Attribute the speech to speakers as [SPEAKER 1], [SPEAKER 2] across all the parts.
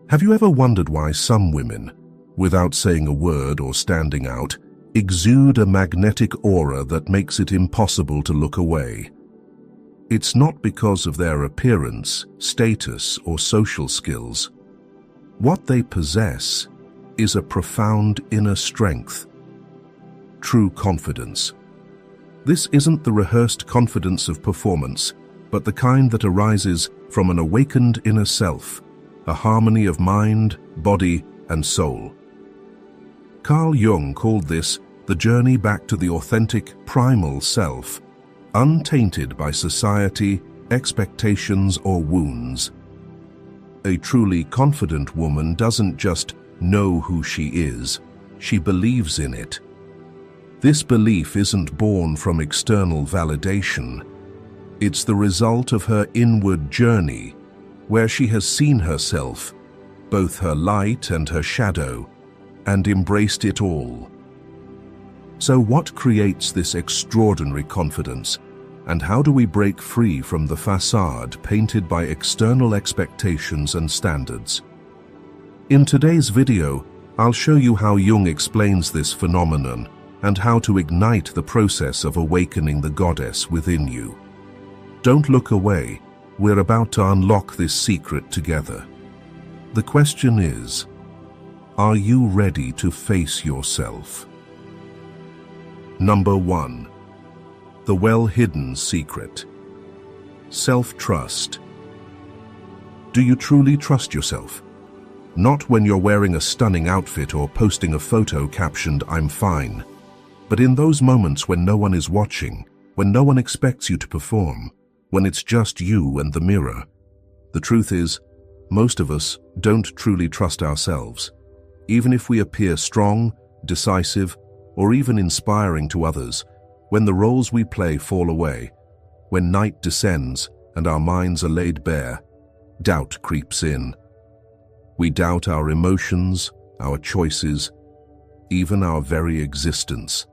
[SPEAKER 1] Have you ever wondered why some women, without saying a word or standing out, exude a magnetic aura that makes it impossible to look away? It's not because of their appearance, status, or social skills. What they possess is a profound inner strength, true confidence. This isn't the rehearsed confidence of performance, but the kind that arises from an awakened inner self, a harmony of mind, body, and soul. Carl Jung called this the journey back to the authentic, primal self, untainted by society, expectations, or wounds. A truly confident woman doesn't just know who she is, she believes in it. This belief isn't born from external validation. It's the result of her inward journey, where she has seen herself, both her light and her shadow, and embraced it all. So what creates this extraordinary confidence, and how do we break free from the facade painted by external expectations and standards? In today's video, I'll show you how Jung explains this phenomenon and how to ignite the process of awakening the goddess within you. Don't look away. We're about to unlock this secret together. The question is, are you ready to face yourself? Number 1. The well-hidden secret. Self-trust. Do you truly trust yourself? Not when you're wearing a stunning outfit or posting a photo captioned, "I'm fine," but in those moments when no one is watching, when no one expects you to perform, when it's just you and the mirror. The truth is, most of us don't truly trust ourselves. Even if we appear strong, decisive, or even inspiring to others, when the roles we play fall away, when night descends and our minds are laid bare, doubt creeps in. We doubt our emotions, our choices, even our very existence.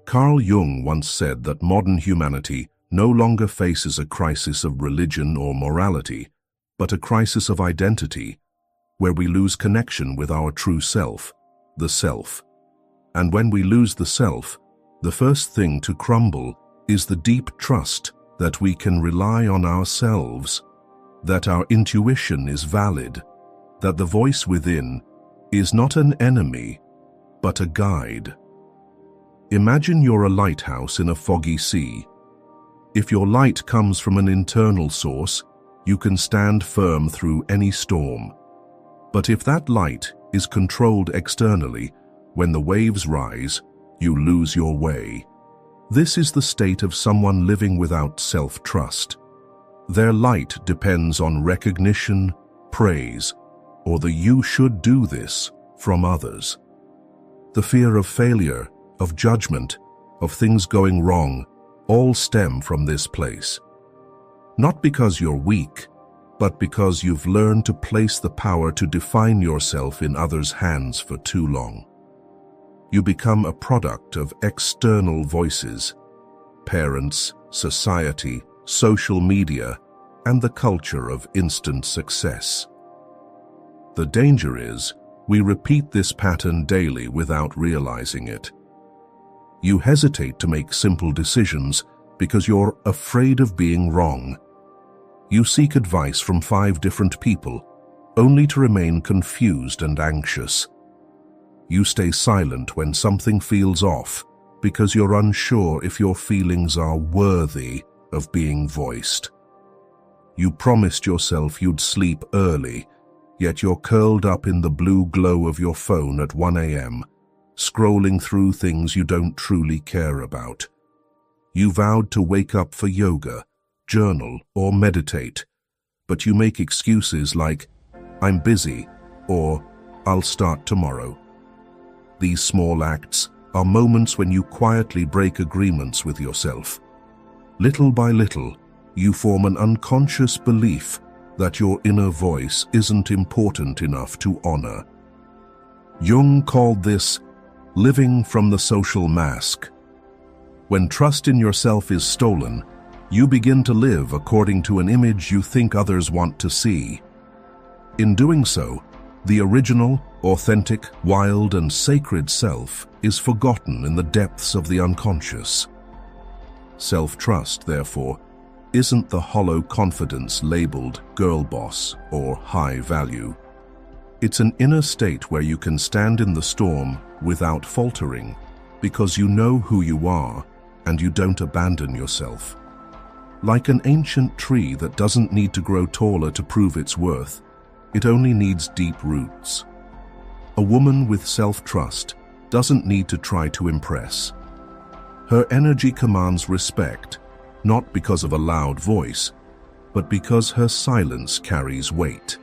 [SPEAKER 1] Carl Jung once said that modern humanity no longer faces a crisis of religion or morality, but a crisis of identity, where we lose connection with our true self, the self. And when we lose the self, the first thing to crumble is the deep trust that we can rely on ourselves, that our intuition is valid, that the voice within is not an enemy, but a guide. Imagine you're a lighthouse in a foggy sea. If your light comes from an internal source, you can stand firm through any storm. But if that light is controlled externally, when the waves rise, you lose your way. This is the state of someone living without self-trust. Their light depends on recognition, praise, or the "you should do this" from others. The fear of failure, of judgment, of things going wrong, all stem from this place. Not because you're weak, but because you've learned to place the power to define yourself in others' hands for too long. You become a product of external voices, parents, society, social media, and the culture of instant success. The danger is, we repeat this pattern daily without realizing it. You hesitate to make simple decisions because you're afraid of being wrong. You seek advice from 5 different people, only to remain confused and anxious. You stay silent when something feels off because you're unsure if your feelings are worthy of being voiced. You promised yourself you'd sleep early, yet you're curled up in the blue glow of your phone at 1 a.m., scrolling through things you don't truly care about. You vowed to wake up for yoga, journal, or meditate, but you make excuses like, "I'm busy," or "I'll start tomorrow." These small acts are moments when you quietly break agreements with yourself. Little by little, you form an unconscious belief that your inner voice isn't important enough to honor. Jung called this living from the social mask. When trust in yourself is stolen, you begin to live according to an image you think others want to see. In doing so, the original, authentic, wild and sacred self is forgotten in the depths of the unconscious. Self-trust, therefore, isn't the hollow confidence labeled girl boss or high value. It's an inner state where you can stand in the storm without faltering, because you know who you are and you don't abandon yourself. Like an ancient tree that doesn't need to grow taller to prove its worth, it only needs deep roots. A woman with self-trust doesn't need to try to impress. Her energy commands respect, not because of a loud voice, but because her silence carries weight.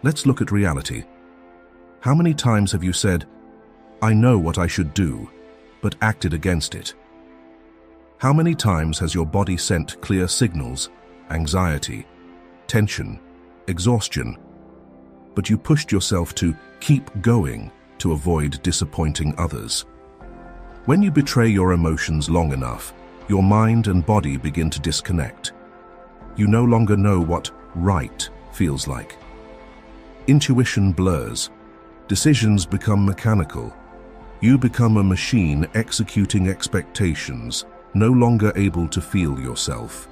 [SPEAKER 1] Let's look at reality. How many times have you said, "I know what I should do," but acted against it? How many times has your body sent clear signals, anxiety, tension, exhaustion, but you pushed yourself to keep going to avoid disappointing others? When you betray your emotions long enough, your mind and body begin to disconnect. You no longer know what right feels like. Intuition blurs. Decisions become mechanical. You become a machine executing expectations, no longer able to feel yourself.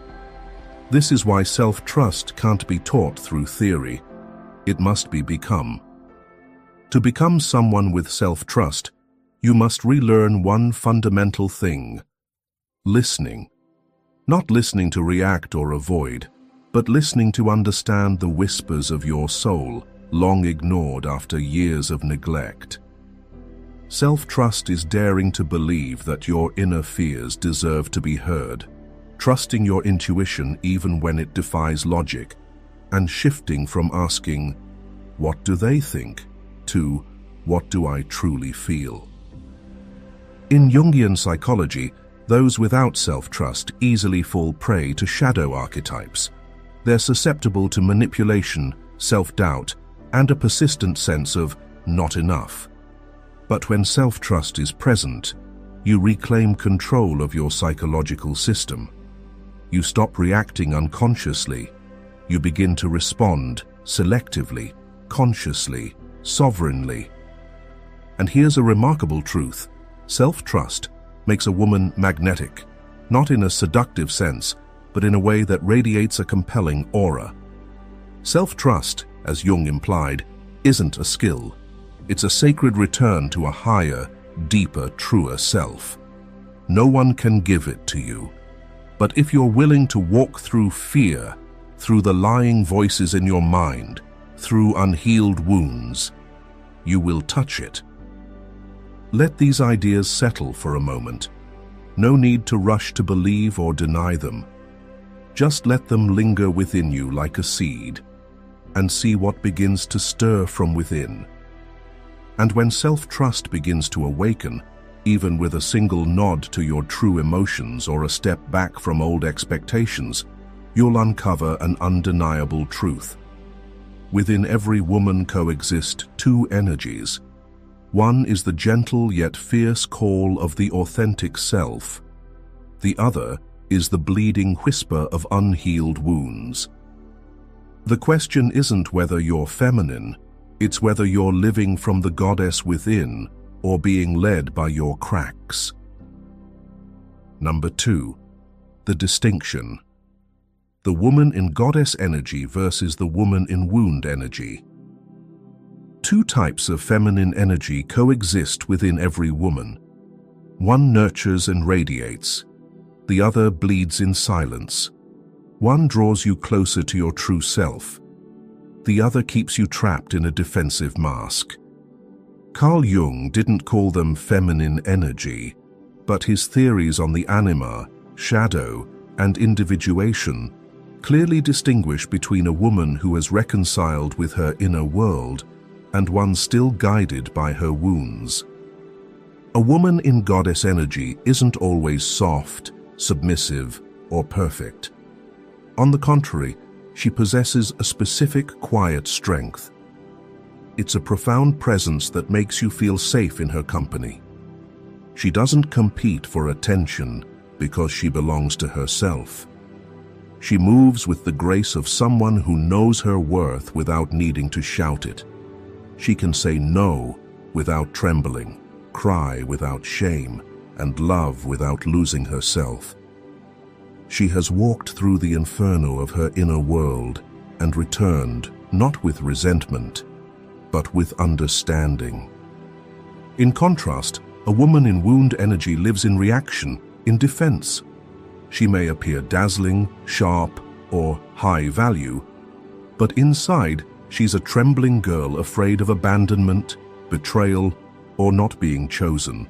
[SPEAKER 1] This is why self-trust can't be taught through theory. It must be become. To become someone with self-trust, you must relearn one fundamental thing: listening. Not listening to react or avoid, but listening to understand the whispers of your soul, long ignored after years of neglect. Self-trust is daring to believe that your inner fears deserve to be heard, trusting your intuition even when it defies logic, and shifting from asking, "What do they think?" to "What do I truly feel?" In Jungian psychology, those without self-trust easily fall prey to shadow archetypes. They're susceptible to manipulation, self-doubt, and a persistent sense of not enough. But when self-trust is present, you reclaim control of your psychological system. You stop reacting unconsciously. You begin to respond selectively, consciously, sovereignly. And here's a remarkable truth. Self-trust makes a woman magnetic, not in a seductive sense, but in a way that radiates a compelling aura. Self-trust, as Jung implied, isn't a skill. It's a sacred return to a higher, deeper, truer self. No one can give it to you. But if you're willing to walk through fear, through the lying voices in your mind, through unhealed wounds, you will touch it. Let these ideas settle for a moment. No need to rush to believe or deny them. Just let them linger within you like a seed, and see what begins to stir from within. And when self-trust begins to awaken, even with a single nod to your true emotions or a step back from old expectations, you'll uncover an undeniable truth. Within every woman coexist two energies. One is the gentle yet fierce call of the authentic self. The other is the bleeding whisper of unhealed wounds. The question isn't whether you're feminine, it's whether you're living from the goddess within or being led by your cracks. Number 2. The distinction. The woman in goddess energy versus the woman in wound energy. Two types of feminine energy coexist within every woman. One nurtures and radiates. The other bleeds in silence. One draws you closer to your true self. The other keeps you trapped in a defensive mask. Carl Jung didn't call them feminine energy, but his theories on the anima, shadow, and individuation clearly distinguish between a woman who has reconciled with her inner world and one still guided by her wounds. A woman in goddess energy isn't always soft, submissive, or perfect. On the contrary, she possesses a specific quiet strength. It's a profound presence that makes you feel safe in her company. She doesn't compete for attention because she belongs to herself. She moves with the grace of someone who knows her worth without needing to shout it. She can say no without trembling, cry without shame, and love without losing herself. She has walked through the inferno of her inner world and returned not with resentment, but with understanding. In contrast, a woman in wound energy lives in reaction, in defense. She may appear dazzling, sharp, or high value, but inside she's a trembling girl afraid of abandonment, betrayal, or not being chosen.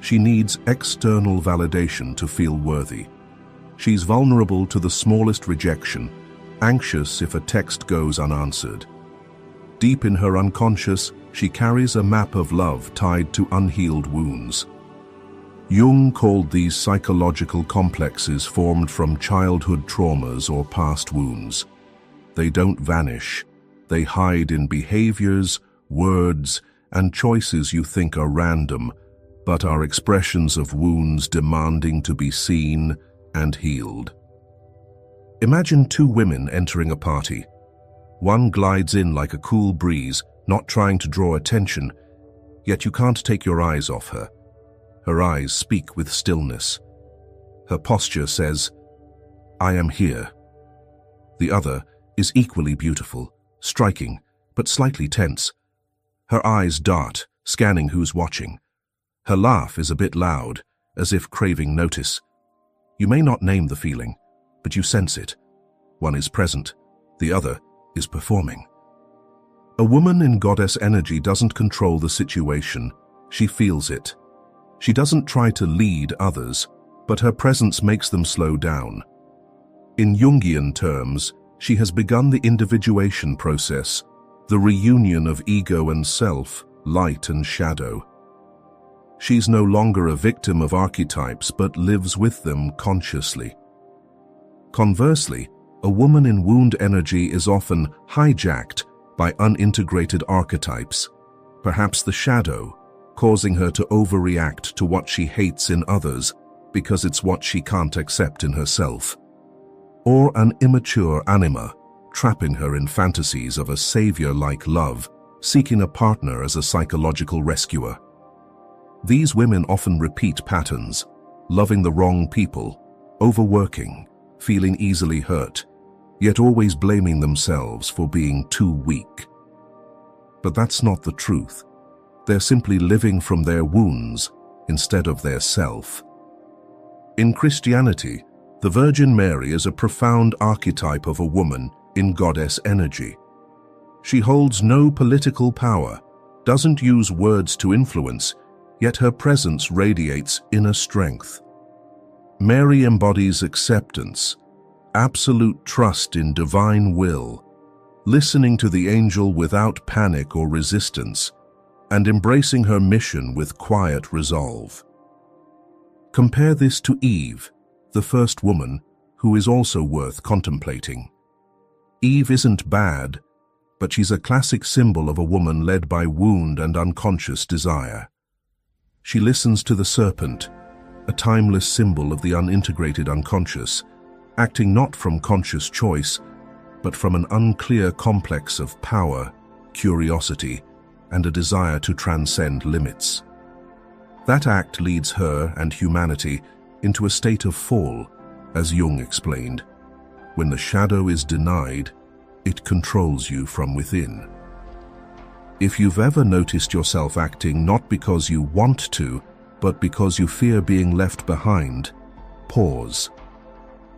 [SPEAKER 1] She needs external validation to feel worthy. She's vulnerable to the smallest rejection, anxious if a text goes unanswered. Deep in her unconscious, she carries a map of love tied to unhealed wounds. Jung called these psychological complexes formed from childhood traumas or past wounds. They don't vanish. They hide in behaviors, words, and choices you think are random, but are expressions of wounds demanding to be seen and healed. Imagine two women entering a party. One glides in like a cool breeze, not trying to draw attention, yet you can't take your eyes off her. Her eyes speak with stillness. Her posture says, "I am here." The other is equally beautiful, striking, but slightly tense. Her eyes dart, scanning who's watching. Her laugh is a bit loud, as if craving notice. You may not name the feeling, but you sense it. One is present, the other is performing. A woman in goddess energy doesn't control the situation, she feels it. She doesn't try to lead others, but her presence makes them slow down. In Jungian terms, she has begun the individuation process, the reunion of ego and self, light and shadow. She's no longer a victim of archetypes, but lives with them consciously. Conversely, a woman in wound energy is often hijacked by unintegrated archetypes, perhaps the shadow, causing her to overreact to what she hates in others because it's what she can't accept in herself. Or an immature anima, trapping her in fantasies of a savior-like love, seeking a partner as a psychological rescuer. These women often repeat patterns, loving the wrong people, overworking, feeling easily hurt, yet always blaming themselves for being too weak. But that's not the truth. They're simply living from their wounds instead of their self. In Christianity, the Virgin Mary is a profound archetype of a woman in goddess energy. She holds no political power, doesn't use words to influence, yet her presence radiates inner strength. Mary embodies acceptance, absolute trust in divine will, listening to the angel without panic or resistance, and embracing her mission with quiet resolve. Compare this to Eve, the first woman, who is also worth contemplating. Eve isn't bad, but she's a classic symbol of a woman led by wound and unconscious desire. She listens to the serpent, a timeless symbol of the unintegrated unconscious, acting not from conscious choice, but from an unclear complex of power, curiosity, and a desire to transcend limits. That act leads her and humanity into a state of fall, as Jung explained. When the shadow is denied, it controls you from within. If you've ever noticed yourself acting not because you want to, but because you fear being left behind, pause.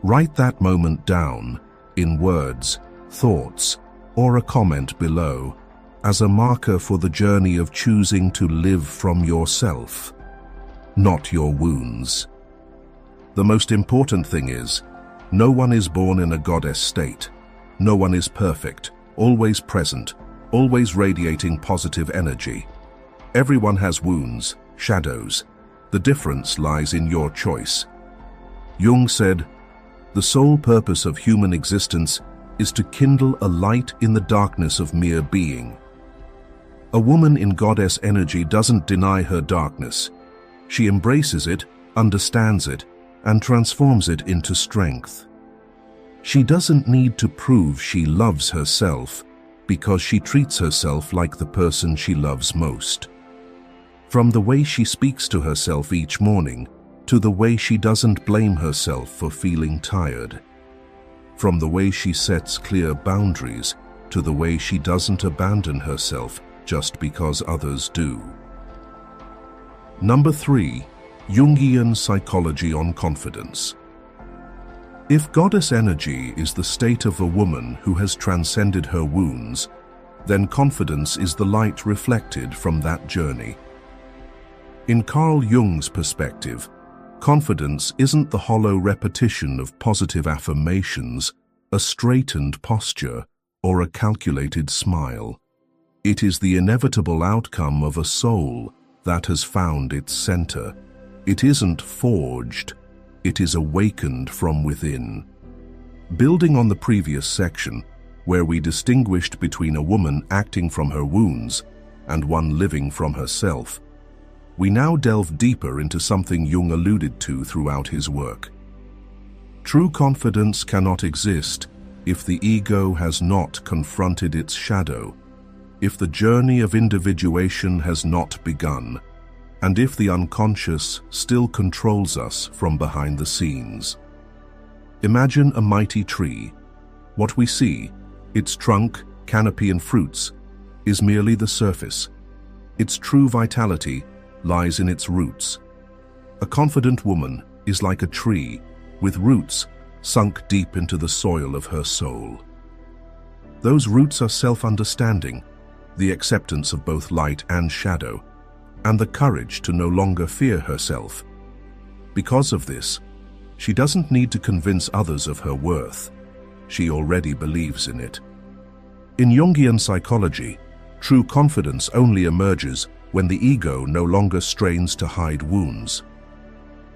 [SPEAKER 1] Write that moment down, in words, thoughts, or a comment below, as a marker for the journey of choosing to live from yourself, not your wounds. The most important thing is, no one is born in a goddess state. No one is perfect, always present, always radiating positive energy. Everyone has wounds, shadows. The difference lies in your choice. Jung said, "The sole purpose of human existence is to kindle a light in the darkness of mere being." A woman in goddess energy doesn't deny her darkness. She embraces it, understands it, and transforms it into strength. She doesn't need to prove she loves herself because she treats herself like the person she loves most. From the way she speaks to herself each morning to the way she doesn't blame herself for feeling tired. From the way she sets clear boundaries to the way she doesn't abandon herself just because others do. Number 3. Jungian psychology on confidence. If goddess energy is the state of a woman who has transcended her wounds, then confidence is the light reflected from that journey. In Carl Jung's perspective, confidence isn't the hollow repetition of positive affirmations, a straightened posture, or a calculated smile. It is the inevitable outcome of a soul that has found its center. It isn't forged, it is awakened from within. Building on the previous section, where we distinguished between a woman acting from her wounds and one living from herself, we now delve deeper into something Jung alluded to throughout his work. True confidence cannot exist if the ego has not confronted its shadow, if the journey of individuation has not begun, and if the unconscious still controls us from behind the scenes. Imagine a mighty tree. What we see, its trunk, canopy, and fruits, is merely the surface. Its true vitality lies in its roots. A confident woman is like a tree with roots sunk deep into the soil of her soul. Those roots are self-understanding, the acceptance of both light and shadow, and the courage to no longer fear herself. Because of this, she doesn't need to convince others of her worth. She already believes in it. In Jungian psychology, true confidence only emerges when the ego no longer strains to hide wounds.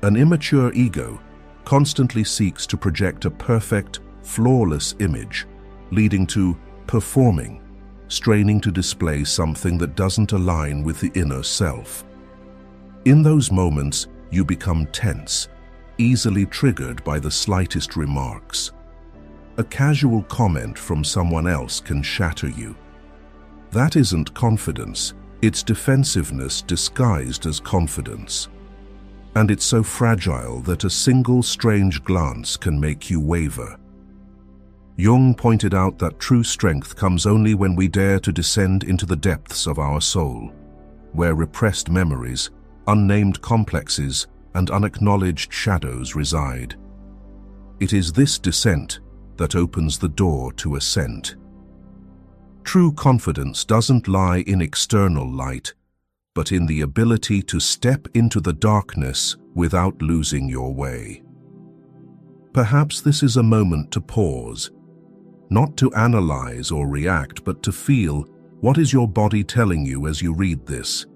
[SPEAKER 1] An immature ego constantly seeks to project a perfect, flawless image, leading to performing, straining to display something that doesn't align with the inner self. In those moments, you become tense, easily triggered by the slightest remarks. A casual comment from someone else can shatter you. That isn't confidence, it's defensiveness disguised as confidence. And it's so fragile that a single strange glance can make you waver. Jung pointed out that true strength comes only when we dare to descend into the depths of our soul, where repressed memories, unnamed complexes, and unacknowledged shadows reside. It is this descent that opens the door to ascent. True confidence doesn't lie in external light, but in the ability to step into the darkness without losing your way. Perhaps this is a moment to pause, not to analyze or react, but to feel what is your body telling you as you read this.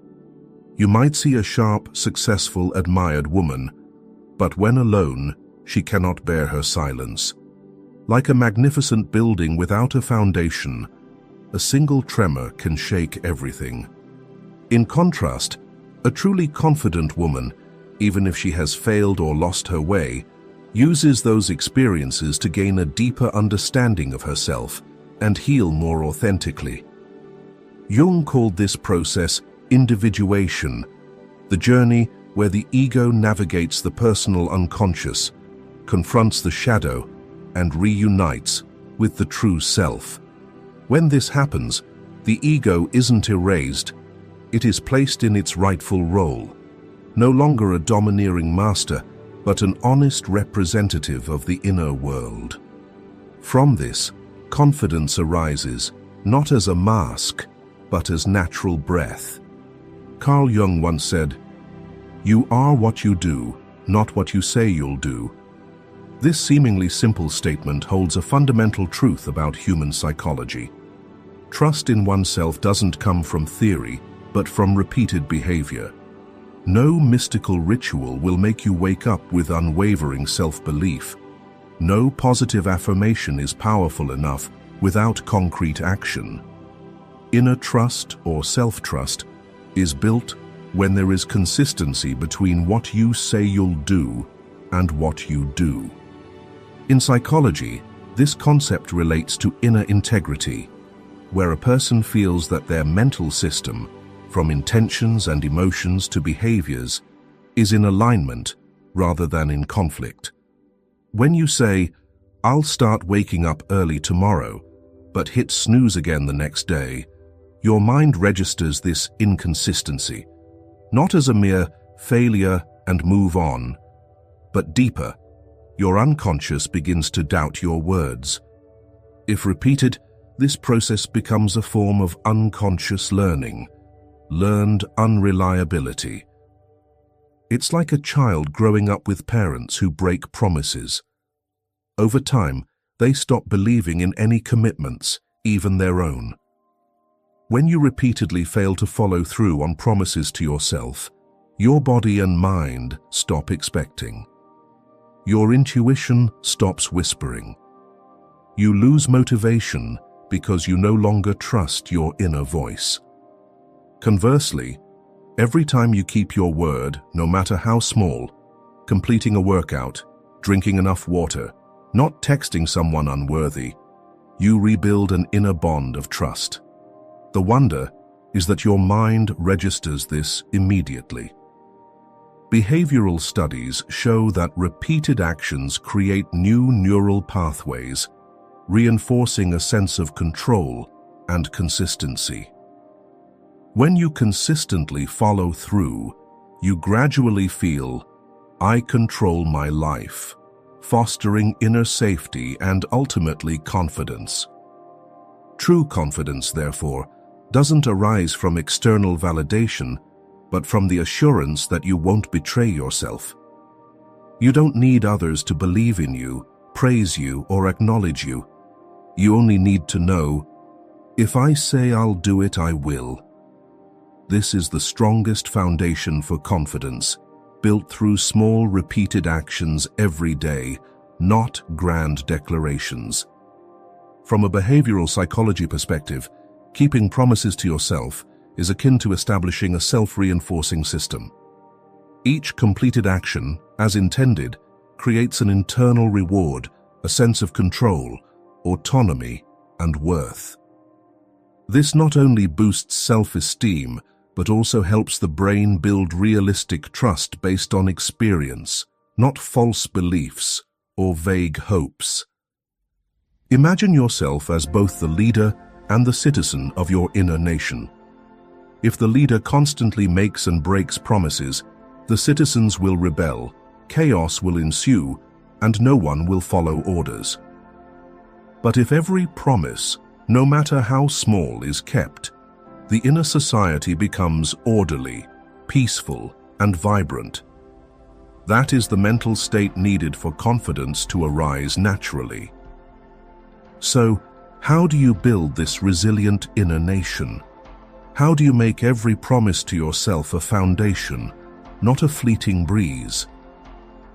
[SPEAKER 1] You might see a sharp, successful, admired woman, but when alone, she cannot bear her silence. Like a magnificent building without a foundation, a single tremor can shake everything. In contrast, a truly confident woman, even if she has failed or lost her way, uses those experiences to gain a deeper understanding of herself and heal more authentically. Jung called this process individuation, the journey where the ego navigates the personal unconscious, confronts the shadow, and reunites with the true self. When this happens, the ego isn't erased, it is placed in its rightful role, no longer a domineering master, but an honest representative of the inner world. From this, confidence arises, not as a mask, but as natural breath. Carl Jung once said, "You are what you do, not what you say you'll do." This seemingly simple statement holds a fundamental truth about human psychology. Trust in oneself doesn't come from theory, but from repeated behavior. No mystical ritual will make you wake up with unwavering self-belief. No positive affirmation is powerful enough without concrete action. Inner trust or self-trust is built when there is consistency between what you say you'll do and what you do. In psychology, This concept relates to inner integrity, where a person feels that their mental system, from intentions and emotions to behaviors, is in alignment rather than in conflict. When you say, "I'll start waking up early tomorrow," but hit snooze again the next day, your mind registers this inconsistency, not as a mere failure and move on, but deeper. Your unconscious begins to doubt your words. If repeated, this process becomes a form of unconscious learning, learned unreliability. It's like a child growing up with parents who break promises. Over time, they stop believing in any commitments, even their own. When you repeatedly fail to follow through on promises to yourself, your body and mind stop expecting. Your intuition stops whispering. You lose motivation because you no longer trust your inner voice. Conversely, every time you keep your word, no matter how small, completing a workout, drinking enough water, not texting someone unworthy, you rebuild an inner bond of trust. The wonder is that your mind registers this immediately. Behavioral studies show that repeated actions create new neural pathways, reinforcing a sense of control and consistency. When you consistently follow through, you gradually feel, "I control my life," fostering inner safety and ultimately confidence. True confidence, therefore, doesn't arise from external validation, but from the assurance that you won't betray yourself. You don't need others to believe in you, praise you, or acknowledge you. You only need to know, "If I say I'll do it, I will." This is the strongest foundation for confidence, built through small, repeated actions every day, not grand declarations. From a behavioral psychology perspective, keeping promises to yourself is akin to establishing a self-reinforcing system. Each completed action, as intended, creates an internal reward, a sense of control, autonomy, and worth. This not only boosts self-esteem, but also helps the brain build realistic trust based on experience, not false beliefs or vague hopes. Imagine yourself as both the leader and the citizen of your inner nation. If the leader constantly makes and breaks promises, the citizens will rebel, chaos will ensue, and no one will follow orders. But if every promise, no matter how small, is kept, the inner society becomes orderly, peaceful, and vibrant. That is the mental state needed for confidence to arise naturally. So, how do you build this resilient inner nation? How do you make every promise to yourself a foundation, not a fleeting breeze?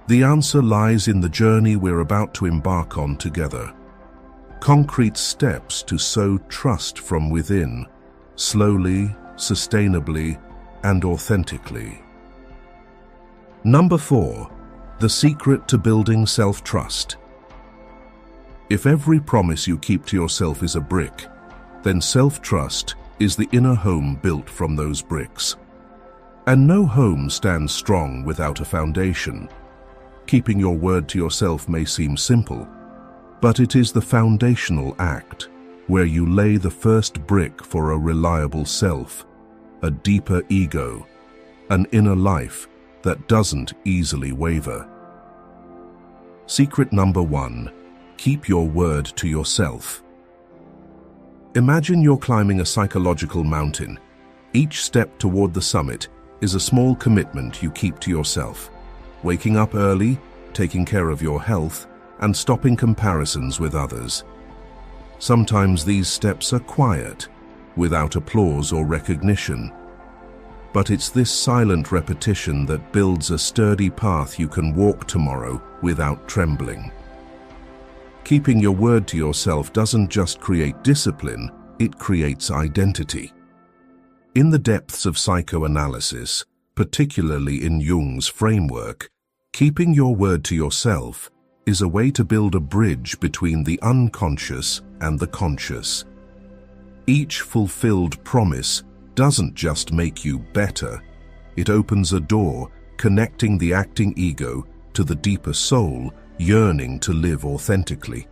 [SPEAKER 1] The answer lies in the journey we're about to embark on together. Concrete steps to sow trust from within, slowly, sustainably, and authentically. Number 4. The secret to building self-trust. If every promise you keep to yourself is a brick, then self-trust is the inner home built from those bricks. And no home stands strong without a foundation. Keeping your word to yourself may seem simple, but it is the foundational act where you lay the first brick for a reliable self, a deeper ego, an inner life that doesn't easily waver. Secret number 1. Keep your word to yourself. Imagine you're climbing a psychological mountain. Each step toward the summit is a small commitment you keep to yourself. Waking up early, taking care of your health, and stopping comparisons with others. Sometimes these steps are quiet, without applause or recognition. But it's this silent repetition that builds a sturdy path you can walk tomorrow without trembling. Keeping your word to yourself doesn't just create discipline, it creates identity. In the depths of psychoanalysis, particularly in Jung's framework, keeping your word to yourself is a way to build a bridge between the unconscious and the conscious. Each fulfilled promise doesn't just make you better, it opens a door connecting the acting ego to the deeper soul yearning to live authentically.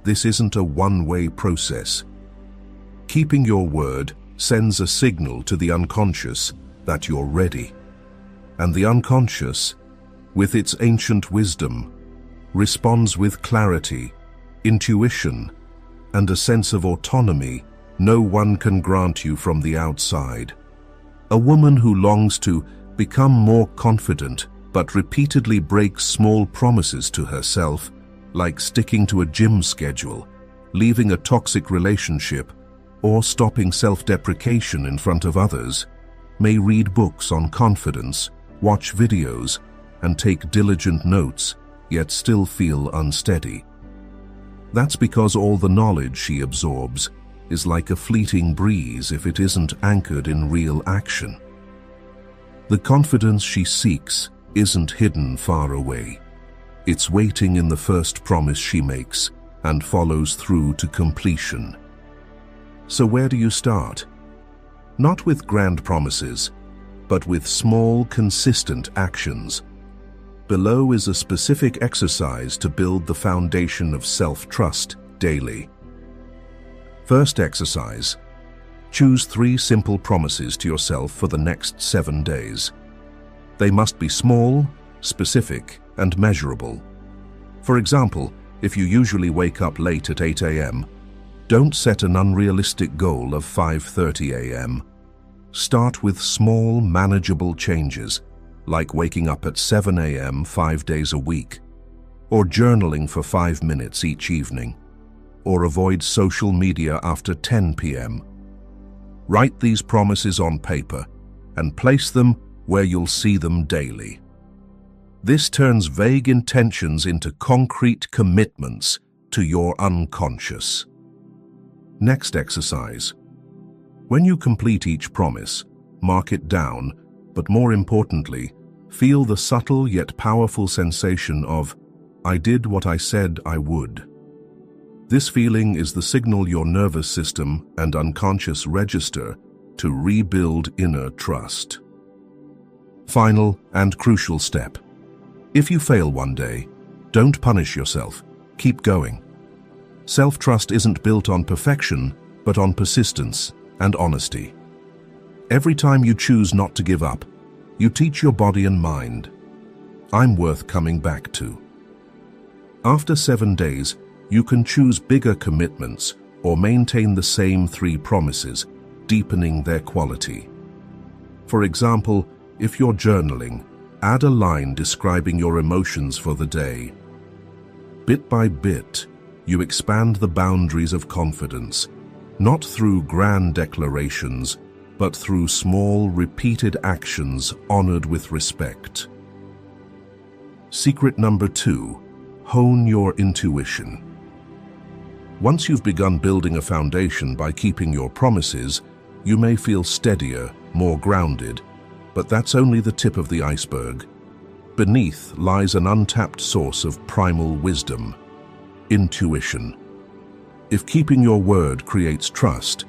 [SPEAKER 1] This isn't a one-way process. Keeping your word sends a signal to the unconscious that you're ready. And the unconscious, with its ancient wisdom, responds with clarity, intuition, and a sense of autonomy no one can grant you from the outside. A woman who longs to become more confident but repeatedly breaks small promises to herself, like sticking to a gym schedule, leaving a toxic relationship, or stopping self-deprecation in front of others, may read books on confidence, watch videos, and take diligent notes, yet still feel unsteady. That's because all the knowledge she absorbs is like a fleeting breeze if it isn't anchored in real action. The confidence she seeks isn't hidden far away. It's waiting in the first promise she makes and follows through to completion. So where do you start? Not with grand promises, but with small, consistent actions. Below is a specific exercise to build the foundation of self-trust daily. First exercise. Choose 3 simple promises to yourself for the next 7 days. They must be small, specific, and measurable. For example, if you usually wake up late at 8 a.m., don't set an unrealistic goal of 5:30 a.m. Start with small, manageable changes, like waking up at 7 a.m. 5 days a week, or journaling for 5 minutes each evening, or avoid social media after 10 p.m. Write these promises on paper and place them where you'll see them daily. This turns vague intentions into concrete commitments to your unconscious. Next exercise. When you complete each promise, mark it down, but more importantly, feel the subtle yet powerful sensation of, "I did what I said I would." This feeling is the signal your nervous system and unconscious register to rebuild inner trust. Final and crucial step. If you fail one day, don't punish yourself. Keep going. Self-trust isn't built on perfection, but on persistence and honesty. Every time you choose not to give up, you teach your body and mind, "I'm worth coming back to." After 7 days, you can choose bigger commitments or maintain the same 3 promises, deepening their quality. For example, if you're journaling, add a line describing your emotions for the day. Bit by bit, you expand the boundaries of confidence, not through grand declarations, but through small, repeated actions honored with respect. Secret number 2, hone your intuition. Once you've begun building a foundation by keeping your promises, you may feel steadier, more grounded, but that's only the tip of the iceberg. Beneath lies an untapped source of primal wisdom, intuition. If keeping your word creates trust,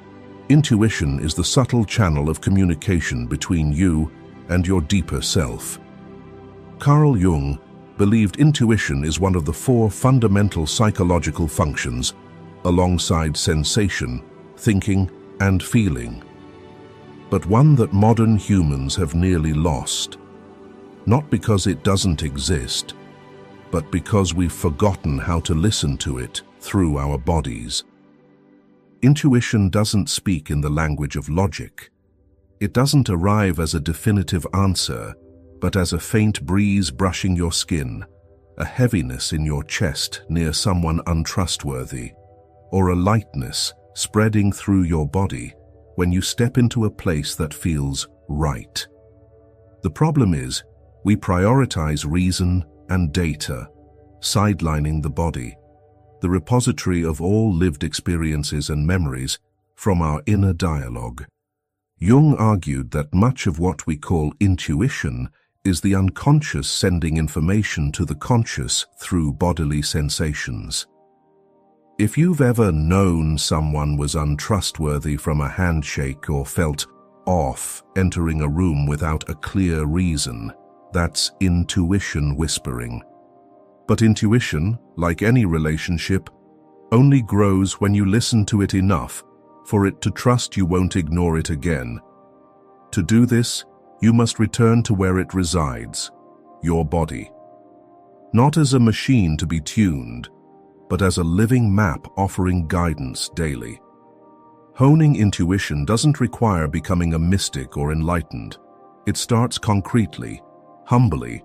[SPEAKER 1] intuition is the subtle channel of communication between you and your deeper self. Carl Jung believed intuition is one of the 4 fundamental psychological functions, alongside sensation, thinking, and feeling, but one that modern humans have nearly lost. Not because it doesn't exist, but because we've forgotten how to listen to it through our bodies. Intuition doesn't speak in the language of logic. It doesn't arrive as a definitive answer, but as a faint breeze brushing your skin, a heaviness in your chest near someone untrustworthy, or a lightness spreading through your body when you step into a place that feels right. The problem is, we prioritize reason and data, sidelining the body, the repository of all lived experiences and memories from our inner dialogue. Jung argued that much of what we call intuition is the unconscious sending information to the conscious through bodily sensations. If you've ever known someone was untrustworthy from a handshake or felt off entering a room without a clear reason, that's intuition whispering. But intuition, like any relationship, only grows when you listen to it enough for it to trust you won't ignore it again. To do this, you must return to where it resides, your body. Not as a machine to be tuned, but as a living map offering guidance daily. Honing intuition doesn't require becoming a mystic or enlightened. It starts concretely, humbly,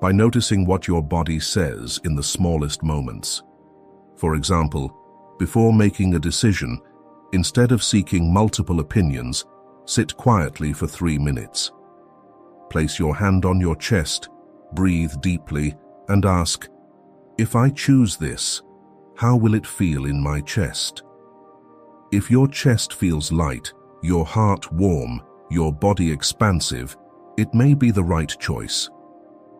[SPEAKER 1] by noticing what your body says in the smallest moments. For example, before making a decision, instead of seeking multiple opinions, sit quietly for 3 minutes. Place your hand on your chest, breathe deeply, and ask, "If I choose this, how will it feel in my chest?" If your chest feels light, your heart warm, your body expansive, it may be the right choice.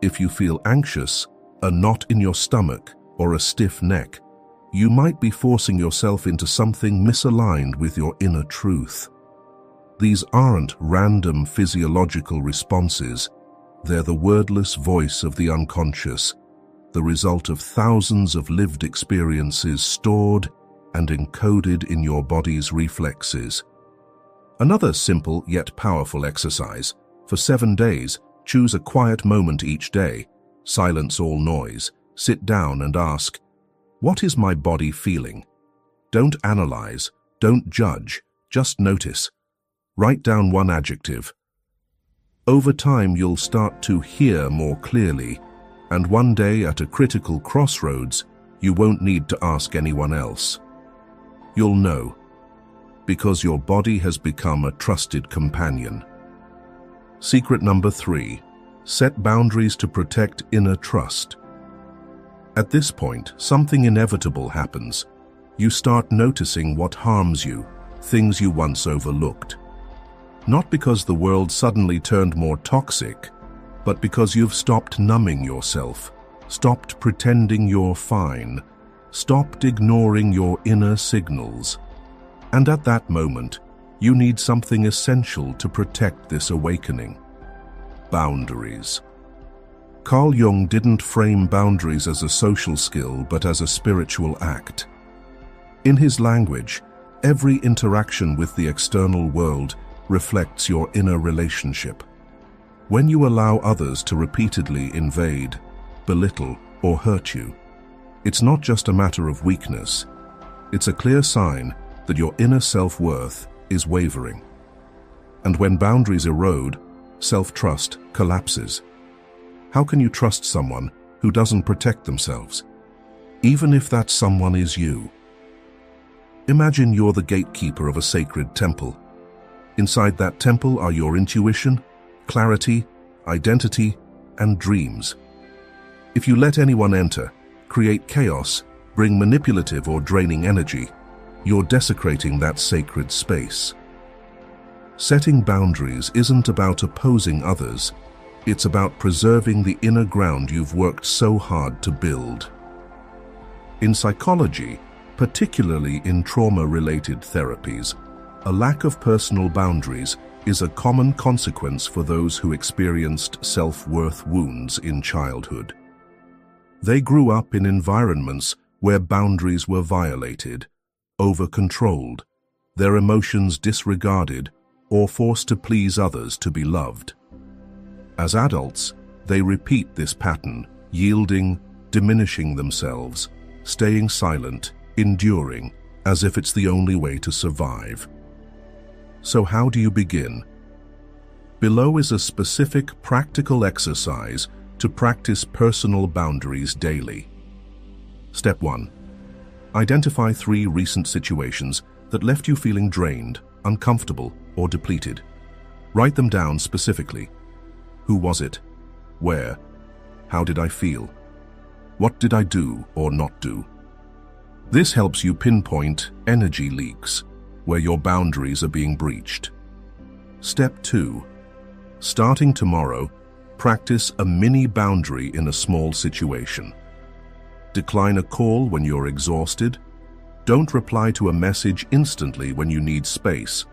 [SPEAKER 1] If you feel anxious, a knot in your stomach, or a stiff neck, you might be forcing yourself into something misaligned with your inner truth. These aren't random physiological responses. They're the wordless voice of the unconscious, the result of thousands of lived experiences stored and encoded in your body's reflexes. Another simple yet powerful exercise. For 7 days, choose a quiet moment each day, silence all noise, sit down and ask, "What is my body feeling?" Don't analyze, don't judge, just notice. Write down one adjective. Over time, you'll start to hear more clearly, and one day at a critical crossroads, you won't need to ask anyone else. You'll know, because your body has become a trusted companion. Secret number 3, set boundaries to protect inner trust. At this point, something inevitable happens. You start noticing what harms you, things you once overlooked. Not because the world suddenly turned more toxic, but because you've stopped numbing yourself, stopped pretending you're fine, stopped ignoring your inner signals. And at that moment, you need something essential to protect this awakening: boundaries. Carl Jung didn't frame boundaries as a social skill, but as a spiritual act. In his language, every interaction with the external world reflects your inner relationship. When you allow others to repeatedly invade, belittle, or hurt you, it's not just a matter of weakness. It's a clear sign that your inner self-worth is wavering. And when boundaries erode, self-trust collapses. How can you trust someone who doesn't protect themselves, even if that someone is you? Imagine you're the gatekeeper of a sacred temple. Inside that temple are your intuition, clarity, identity, and dreams. If you let anyone enter, create chaos, bring manipulative or draining energy, you're desecrating that sacred space. Setting boundaries isn't about opposing others. It's about preserving the inner ground you've worked so hard to build. In psychology, particularly in trauma-related therapies, a lack of personal boundaries is a common consequence for those who experienced self-worth wounds in childhood. They grew up in environments where boundaries were violated, over-controlled, their emotions disregarded, or forced to please others to be loved. As adults, they repeat this pattern, yielding, diminishing themselves, staying silent, enduring, as if it's the only way to survive. So how do you begin? Below is a specific, practical exercise to practice personal boundaries daily. Step 1. Identify 3 recent situations that left you feeling drained, uncomfortable, or depleted. Write them down specifically. Who was it? Where? How did I feel? What did I do or not do? This helps you pinpoint energy leaks, where your boundaries are being breached. Step 2. Starting tomorrow, Practice a mini boundary in a small situation. Decline a call when you're exhausted. Don't reply to a message instantly when you need space,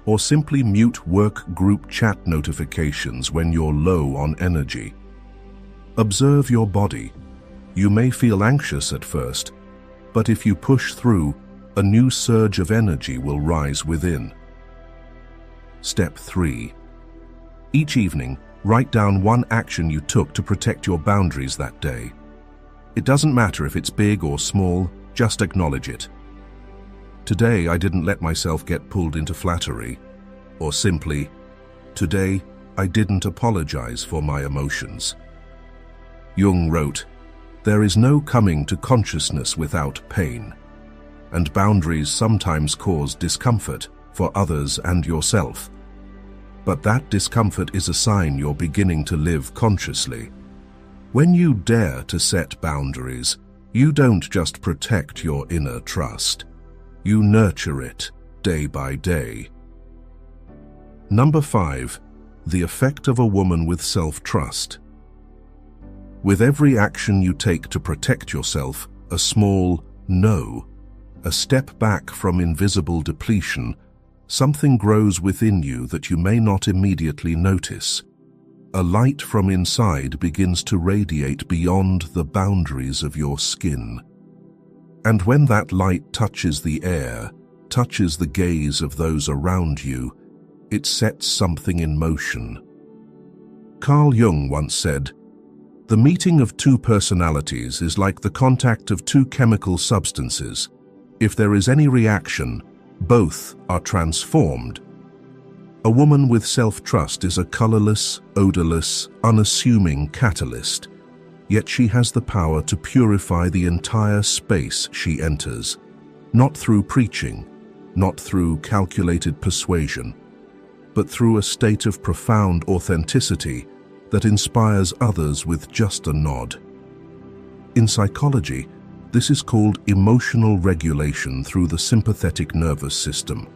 [SPEAKER 1] or simply mute work group chat notifications when you're low on energy. Observe your body. You may feel anxious at first, but if you push through, a new surge of energy will rise within. Step 3. Each evening, write down one action you took to protect your boundaries that day. It doesn't matter if it's big or small, just acknowledge it. Today, I didn't let myself get pulled into flattery. Or simply, today, I didn't apologize for my emotions. Jung wrote, "There is no coming to consciousness without pain, and boundaries sometimes cause discomfort for others and yourself. But that discomfort is a sign you're beginning to live consciously. When you dare to set boundaries, you don't just protect your inner trust. You nurture it day by day." Number 5. The effect of a woman with self-trust. With every action you take to protect yourself, a small no, a step back from invisible depletion, something grows within you that you may not immediately notice. A light from inside begins to radiate beyond the boundaries of your skin. And when that light touches the air, touches the gaze of those around you, it sets something in motion. Carl Jung once said, "The meeting of two personalities is like the contact of two chemical substances. If there is any reaction, both are transformed." A woman with self-trust is a colorless, odorless, unassuming catalyst, yet she has the power to purify the entire space she enters, not through preaching, not through calculated persuasion, but through a state of profound authenticity that inspires others with just a nod. In psychology, this is called emotional regulation through the sympathetic nervous system,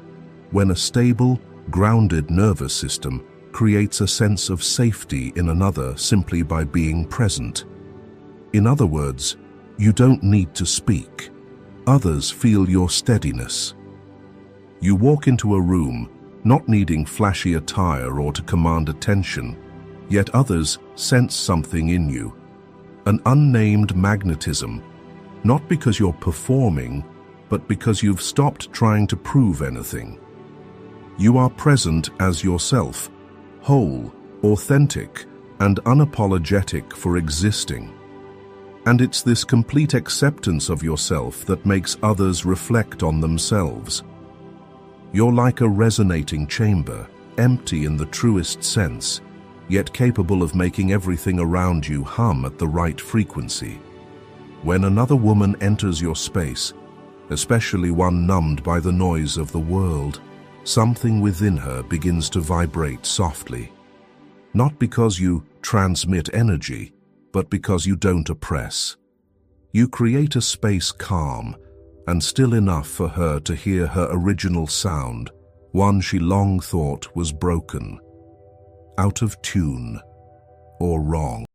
[SPEAKER 1] when a stable, grounded nervous system creates a sense of safety in another simply by being present. In other words, you don't need to speak. Others feel your steadiness. You walk into a room, not needing flashy attire or to command attention, yet others sense something in you, an unnamed magnetism, not because you're performing, but because you've stopped trying to prove anything. You are present as yourself, whole, authentic, and unapologetic for existing. And it's this complete acceptance of yourself that makes others reflect on themselves. You're like a resonating chamber, empty in the truest sense, yet capable of making everything around you hum at the right frequency. When another woman enters your space, especially one numbed by the noise of the world, something within her begins to vibrate softly. Not because you transmit energy, but because you don't oppress. You create a space calm and still enough for her to hear her original sound, one she long thought was broken, out of tune, or wrong.